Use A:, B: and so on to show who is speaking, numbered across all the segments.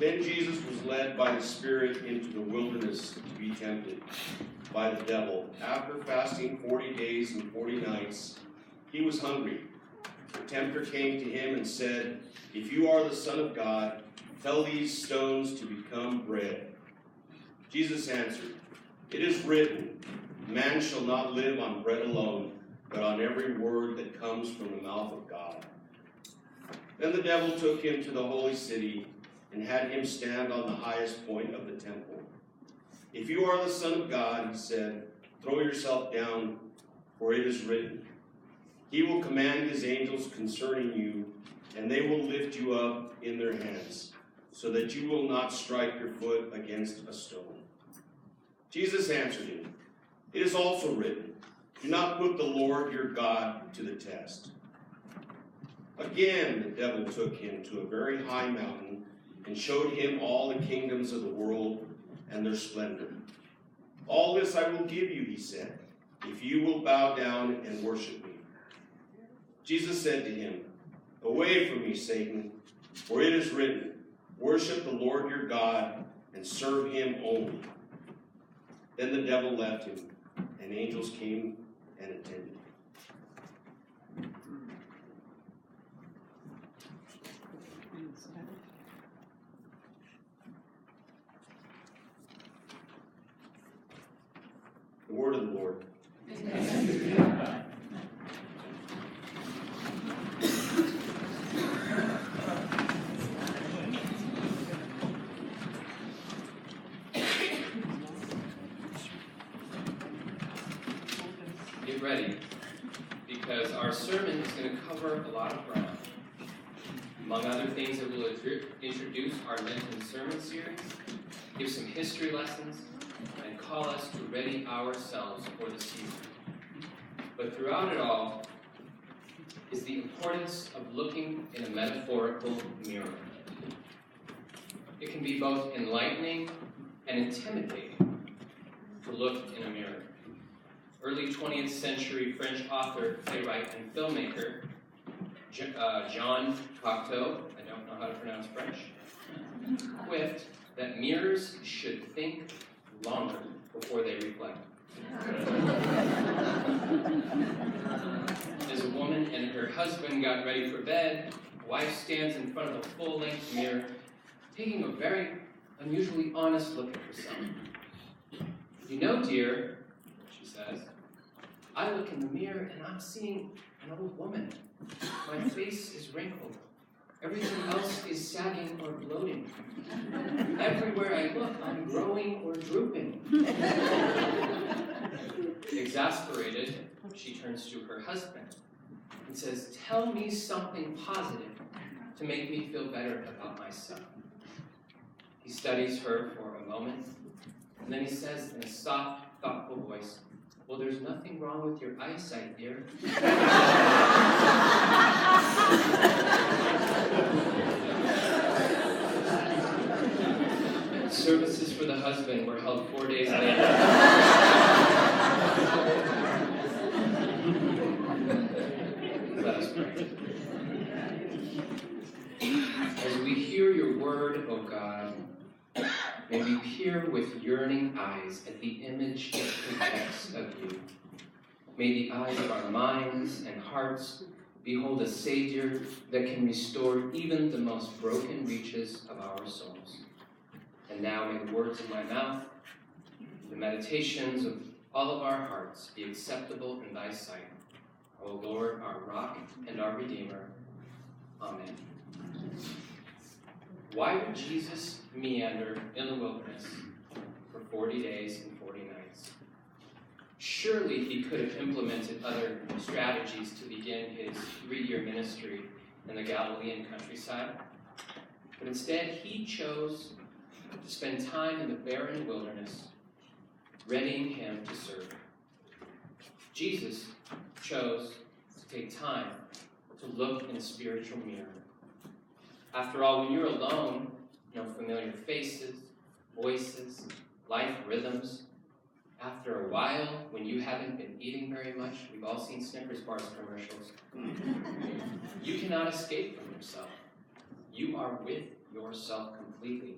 A: Then Jesus was led by the Spirit into the wilderness to be tempted by the devil. After fasting 40 days and 40 nights, he was hungry. The tempter came to him and said, "If you are the Son of God, tell these stones to become bread." Jesus answered, "It is written, man shall not live on bread alone, but on every word that comes from the mouth of God." Then the devil took him to the holy city and had him stand on the highest point of the temple. "If you are the Son of God," he said, "throw yourself down, for it is written, he will command his angels concerning you, and they will lift you up in their hands, so that you will not strike your foot against a stone." Jesus answered him, "It is also written, do not put the Lord your God to the test." Again the devil took him to a very high mountain and showed him all the kingdoms of the world and their splendor. "All this I will give you," he said, "if you will bow down and worship me." Jesus said to him, "Away from me, Satan, for it is written, worship the Lord your God and serve him only." Then the devil left him, and angels came and attended him. The word of the Lord.
B: Get ready, because our sermon is going to cover a lot of ground. Among other things, it will introduce our Lenten sermon series, give some history lessons, and call us to ready ourselves for the season. But throughout it all is the importance of looking in a metaphorical mirror. It can be both enlightening and intimidating to look in a mirror. Early 20th century French author, playwright, and filmmaker Jean Cocteau, I don't know how to pronounce French, quipped that mirrors should think longer before they reflect. As a woman and her husband got ready for bed, the wife stands in front of a full-length mirror, taking a very unusually honest look at herself. "You know, dear," she says, "I look in the mirror and I'm seeing an old woman. My face is wrinkled. Everything else is sagging or bloating. Everywhere I look, I'm growing or drooping." Exasperated, she turns to her husband and says, "Tell me something positive to make me feel better about myself." He studies her for a moment, and then he says in a soft, thoughtful voice, "Well, there's nothing wrong with your eyesight, dear." Services for the husband were held 4 days later. Let us pray. As we hear your word, O God, may we peer with yearning eyes at the image it projects of you. May the eyes of our minds and hearts behold a Savior that can restore even the most broken reaches of our souls. And now may the words of my mouth, the meditations of all of our hearts be acceptable in thy sight, O Lord, our rock and our Redeemer. Amen. Why would Jesus meander in the wilderness for 40 days and 40 nights? Surely he could have implemented other strategies to begin his 3-year ministry in the Galilean countryside. But instead, he chose to spend time in the barren wilderness, readying him to serve. Jesus chose to take time to look in a spiritual mirror. After all, when you're alone, familiar faces, voices, life rhythms. After a while, when you haven't been eating very much, we've all seen Snickers bars commercials, you cannot escape from yourself. You are with yourself completely.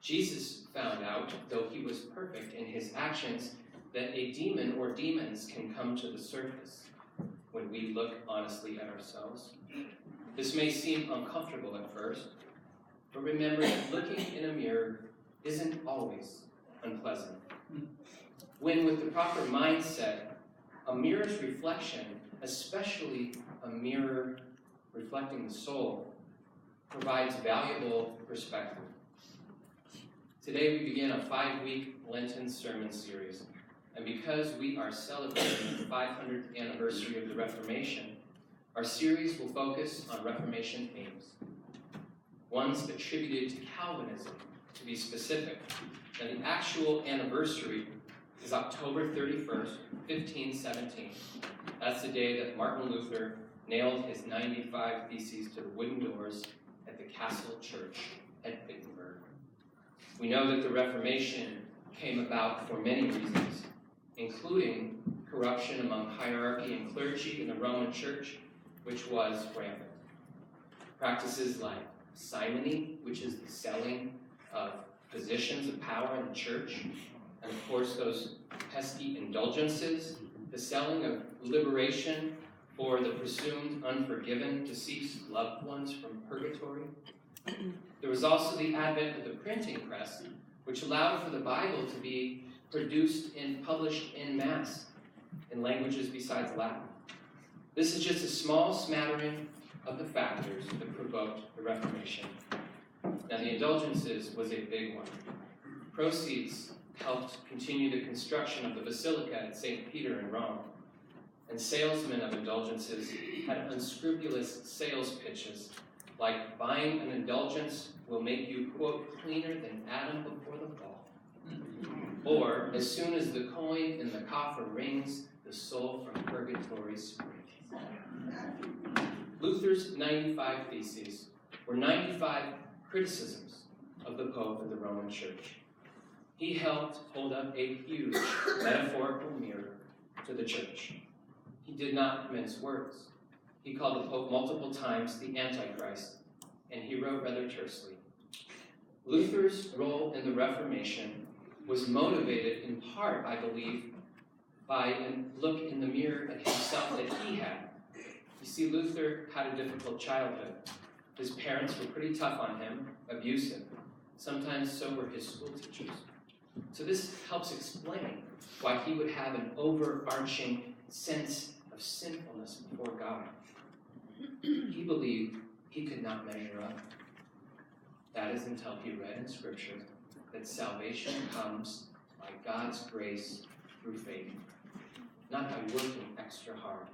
B: Jesus found out, though he was perfect in his actions, that a demon or demons can come to the surface when we look honestly at ourselves. This may seem uncomfortable at first, but remember that looking in a mirror isn't always unpleasant. When with the proper mindset, a mirror's reflection, especially a mirror reflecting the soul, provides valuable perspective. Today we begin a 5-week Lenten sermon series, and because we are celebrating the 500th anniversary of the Reformation, our series will focus on Reformation themes. One's attributed to Calvinism, to be specific, and the actual anniversary is October 31st, 1517. That's the day that Martin Luther nailed his 95 Theses to the wooden doors at the Castle Church at Wittenberg. We know that the Reformation came about for many reasons, including corruption among hierarchy and clergy in the Roman Church, which was rampant. Practices like simony, which is the selling of positions of power in the church, and of course those pesky indulgences, the selling of liberation for the presumed unforgiven deceased loved ones from purgatory. There was also the advent of the printing press, which allowed for the Bible to be produced and published en masse in languages besides Latin. This is just a small smattering of the factors that provoked the Reformation. Now, the indulgences was a big one. Proceeds helped continue the construction of the Basilica at St. Peter in Rome, and salesmen of indulgences had unscrupulous sales pitches, like buying an indulgence will make you, quote, cleaner than Adam before the fall. Or, as soon as the coin in the coffer rings, the soul from purgatory springs. Luther's 95 Theses were 95 criticisms of the Pope and the Roman Church. He helped hold up a huge metaphorical mirror to the Church. He did not mince words. He called the Pope multiple times the Antichrist, and he wrote rather tersely. Luther's role in the Reformation was motivated in part, I believe, by a look in the mirror at himself that he had. You see, Luther had a difficult childhood. His parents were pretty tough on him, abusive. Sometimes so were his school teachers. So this helps explain why he would have an overarching sense of sinfulness before God. He believed he could not measure up. That is until he read in Scripture that salvation comes by God's grace through faith, not by working extra hard.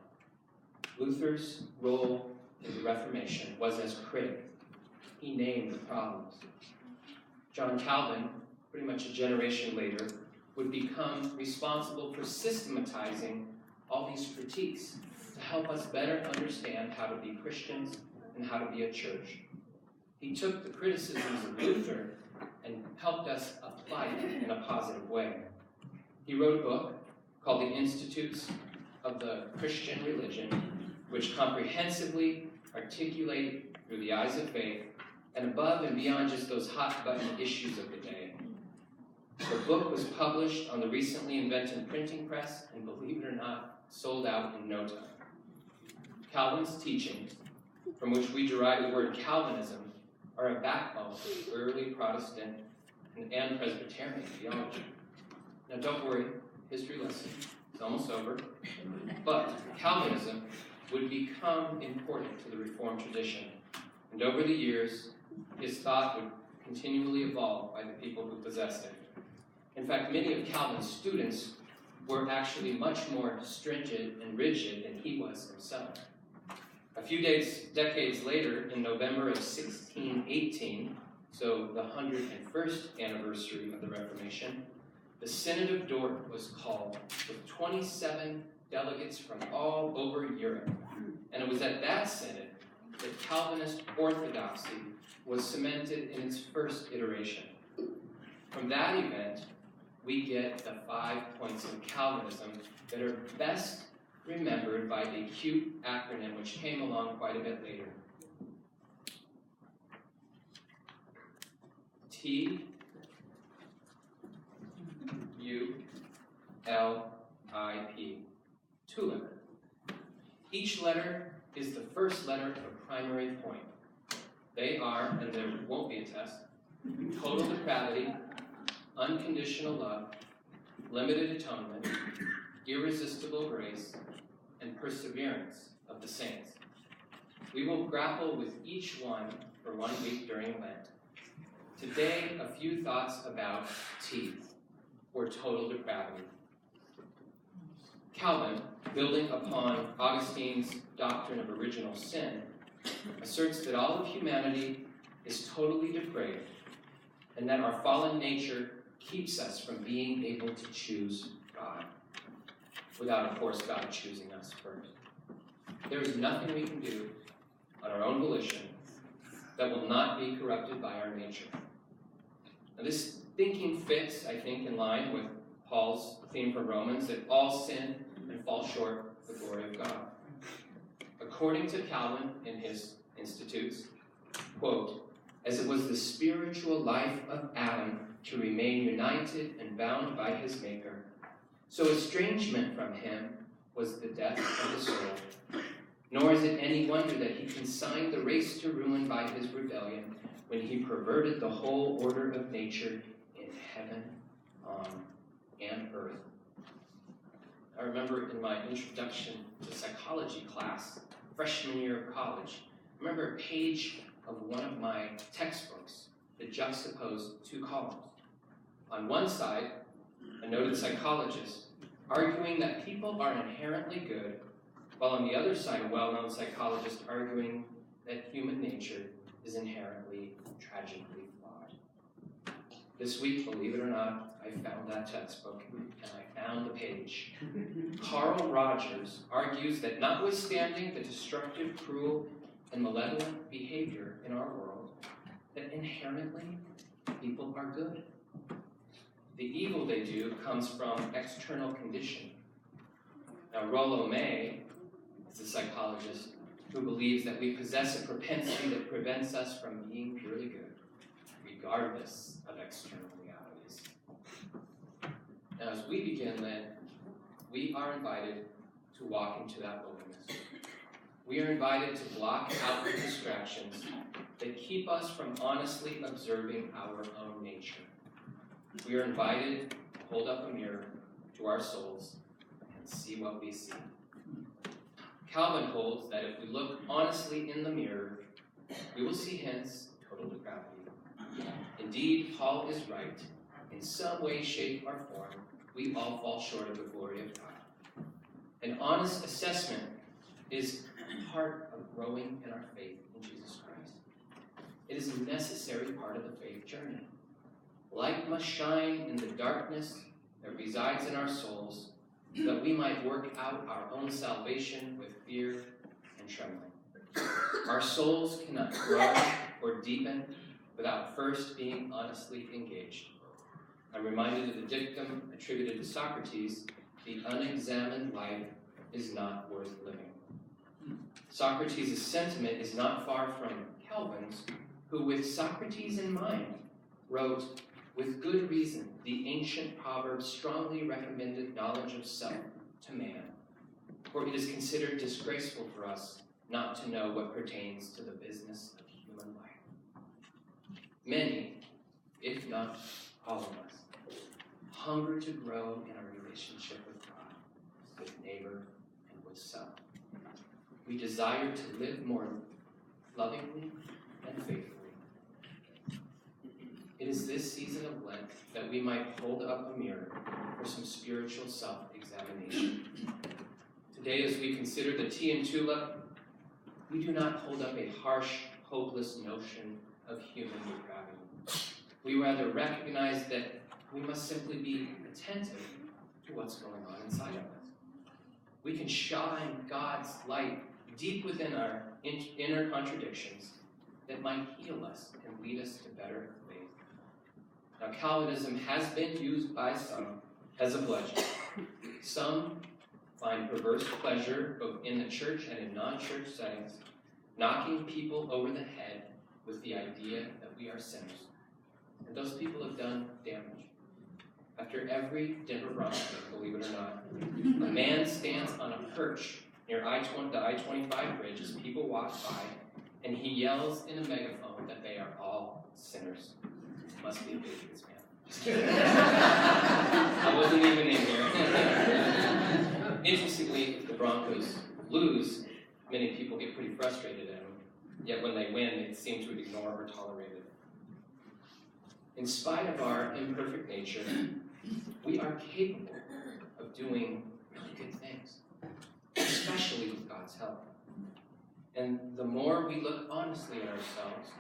B: Luther's role in the Reformation was as critic. He named the problems. John Calvin, pretty much a generation later, would become responsible for systematizing all these critiques to help us better understand how to be Christians and how to be a church. He took the criticisms of Luther and helped us apply them in a positive way. He wrote a book called The Institutes of the Christian Religion, which comprehensively articulate through the eyes of faith and above and beyond just those hot-button issues of the day. The book was published on the recently invented printing press and, believe it or not, sold out in no time. Calvin's teachings, from which we derive the word Calvinism, are a backbone of early Protestant and Presbyterian theology. Now don't worry, history lesson, it's almost over. But Calvinism would become important to the Reformed tradition, and over the years, his thought would continually evolve by the people who possessed it. In fact, many of Calvin's students were actually much more stringent and rigid than he was himself. A few decades later, in November of 1618, so the 101st anniversary of the Reformation, the Synod of Dort was called with 27 delegates from all over Europe. And it was at that synod that Calvinist orthodoxy was cemented in its first iteration. From that event, we get the 5 points of Calvinism that are best remembered by the CUTE acronym, which came along quite a bit later. T-U-L-I-P. Tulip. Each letter is the first letter of a primary point. They are, and there won't be a test, total depravity, unconditional love, limited atonement, irresistible grace, and perseverance of the saints. We will grapple with each one for 1 week during Lent. Today, a few thoughts about T, or total depravity. Calvin, building upon Augustine's doctrine of original sin, asserts that all of humanity is totally depraved, and that our fallen nature keeps us from being able to choose God, without, of course, God choosing us first. There is nothing we can do on our own volition that will not be corrupted by our nature. Now, this thinking fits, I think, in line with Paul's theme from Romans, that all sin and fall short of the glory of God. According to Calvin in his Institutes, quote, as it was the spiritual life of Adam to remain united and bound by his Maker, so estrangement from him was the death of the soul. Nor is it any wonder that he consigned the race to ruin by his rebellion when he perverted the whole order of nature in heaven, on, and earth. I remember in my introduction to psychology class, freshman year of college, I remember a page of one of my textbooks that juxtaposed two columns. On one side, a noted psychologist arguing that people are inherently good, while on the other side, a well-known psychologist arguing that human nature is inherently, tragically flawed. This week, believe it or not, I found that textbook, and I found the page. Carl Rogers argues that notwithstanding the destructive, cruel, and malevolent behavior in our world, that inherently people are good. The evil they do comes from external condition. Now, Rollo May is a psychologist who believes that we possess a propensity that prevents us from being purely good, regardless of external realities. Now, as we begin Lent, we are invited to walk into that wilderness. We are invited to block out the distractions that keep us from honestly observing our own nature. We are invited to hold up a mirror to our souls and see what we see. Calvin holds that if we look honestly in the mirror, we will see hints of total depravity. Indeed, Paul is right. In some way, shape, or form, we all fall short of the glory of God. An honest assessment is part of growing in our faith in Jesus Christ. It is a necessary part of the faith journey. Light must shine in the darkness that resides in our souls, so that we might work out our own salvation with fear and trembling. Our souls cannot grow or deepen without first being honestly engaged. I'm reminded of the dictum attributed to Socrates, the unexamined life is not worth living. Socrates' sentiment is not far from Calvin's, who with Socrates in mind wrote, with good reason, the ancient proverb strongly recommended knowledge of self to man, for it is considered disgraceful for us not to know what pertains to the business of human life. Many, if not all of us, hunger to grow in our relationship with God, with neighbor, and with self. We desire to live more lovingly and faithfully. It is this season of Lent that we might hold up a mirror for some spiritual self-examination. Today, as we consider the tea and tulip, we do not hold up a harsh, hopeless notion of human depravity. We rather recognize that we must simply be attentive to what's going on inside of us. We can shine God's light deep within our inner contradictions that might heal us and lead us to better faith. Now, Calvinism has been used by some as a bludgeon. Some find perverse pleasure both in the church and in non-church settings, knocking people over the head with the idea that we are sinners. And those people have done damage. After every Denver Bronco, believe it or not, a man stands on a perch near the I-25 bridge as people walk by, and he yells in a megaphone that they are all sinners. Must be a Patriots fan. I wasn't even in here. Interestingly, if the Broncos lose, many people get pretty frustrated at them. Yet when they win, they seem to ignore or tolerate it. In spite of our imperfect nature, we are capable of doing really good things, especially with God's help. And the more we look honestly at ourselves,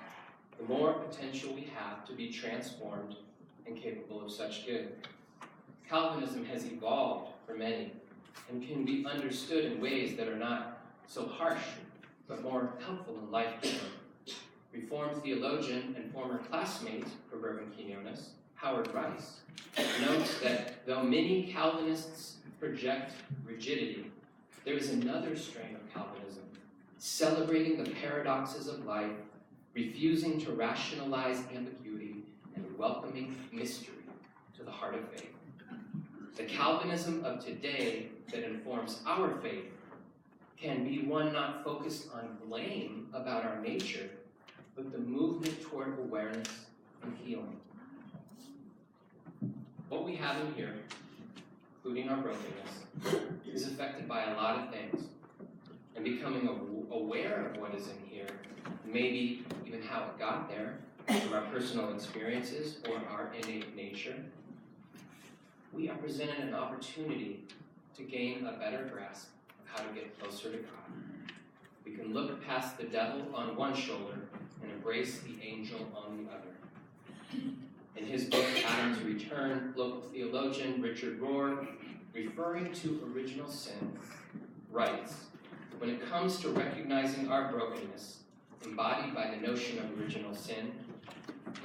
B: the more potential we have to be transformed and capable of such good. Calvinism has evolved for many and can be understood in ways that are not so harsh, but more helpful and life-giving. Reformed theologian and former classmate for Reverend Quinones, Howard Rice, notes that though many Calvinists project rigidity, there is another strain of Calvinism, celebrating the paradoxes of life, refusing to rationalize ambiguity, and welcoming mystery to the heart of faith. The Calvinism of today that informs our faith can be one not focused on blame about our nature, but the movement toward awareness and healing. What we have in here, including our brokenness, is affected by a lot of things. And becoming aware of what is in here, maybe even how it got there, from our personal experiences or our innate nature, we are presented an opportunity to gain a better grasp of how to get closer to God. We can look past the devil on one shoulder and embrace the angel on the other. In his book, Adam's Return, local theologian Richard Rohr, referring to original sin, writes, when it comes to recognizing our brokenness, embodied by the notion of original sin,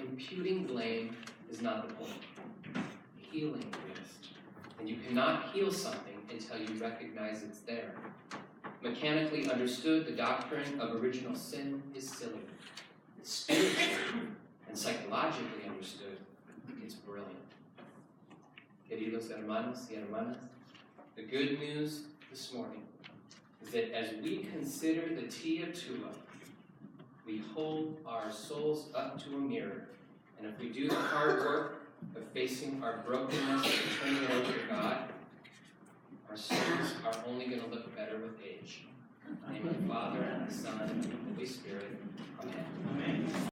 B: imputing blame is not the point. Healing is. And you cannot heal something until you recognize it's there. Mechanically understood, the doctrine of original sin is silly. Spiritually and psychologically understood, it's brilliant. Queridos hermanos y hermanas, the good news this morning is that as we consider the Tia Tua, we hold our souls up to a mirror, and if we do the hard work of facing our brokenness and turning it over to God, our souls are only going to look better with age. In the name of the Father, and the Son, and the Holy Spirit.